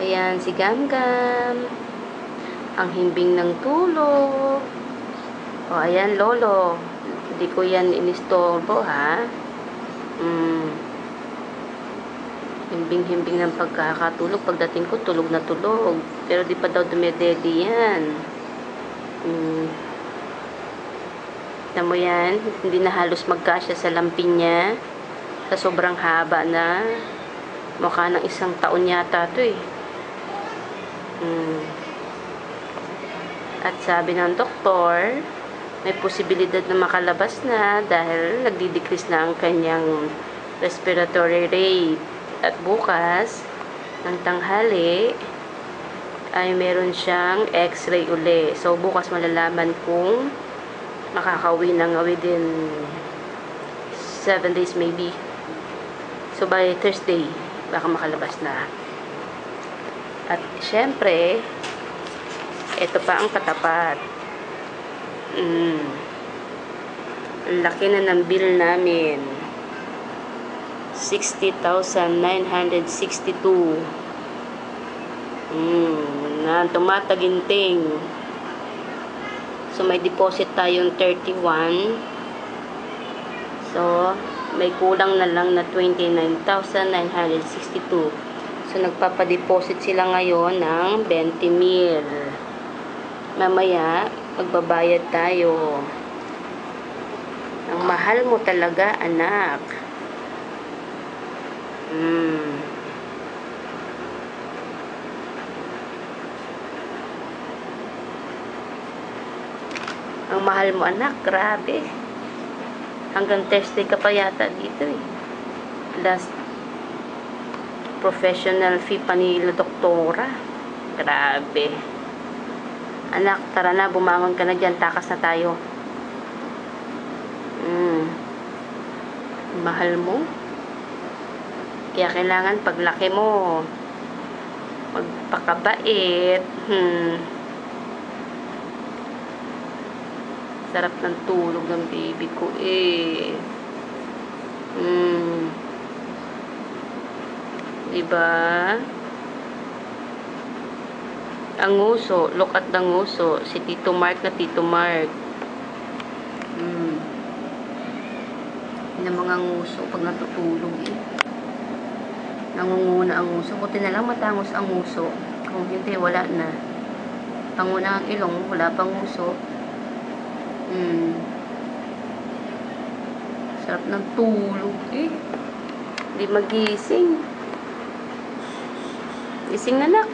Ayan, si Gamgam. Ang himbing ng tulog. O, ayan, lolo. Hindi ko yan inistorbo, ha? Himbing-himbing ng pagkakatulog. Pagdating ko, tulog na tulog. Pero di pa daw dumedede yan. Tignan mo yan. Hindi na halos magkasya sa lampin niya. Sa sobrang haba na. Mukha ng 1 taon yata to eh. At sabi ng doktor, may posibilidad na makalabas na dahil nagdi-decrease na ang kanyang respiratory rate. At bukas, ng tanghali, ay meron siyang x-ray uli. So, bukas malalaman kung makakauwi ng within 7 days maybe. So, by Thursday, baka makalabas na. At, syempre, ito pa ang katapat. Laki na ng bill namin. 60,962. Na tumataginting. So, may deposit tayong 31. So, may kulang na lang na 29,962. So, nagpapadeposit sila ngayon ng 20,000. Mamaya, magbabayad tayo. Ang mahal mo talaga, anak. Ang mahal mo, anak. Grabe. Hanggang Thursday ka pa yata dito eh. Last professional fee pa ni doktora. Grabe. Anak, tara na, bumangon ka na dyan. Takas na tayo. Mahal mo. Kaya kailangan paglaki mo, magpakabait. Sarap ng tulog ng baby ko eh. Diba? Ang nguso, look at the nguso. Si Tito Mark na Tito Mark. Yung mga nguso pag natutulog eh. Nangunguna ang nguso. Buti na lang matangos ang nguso. Kung hindi, wala na. Panguna ang ilong, wala pang nguso. Sarap ng tulog eh. Hindi magising. Gising na, anak.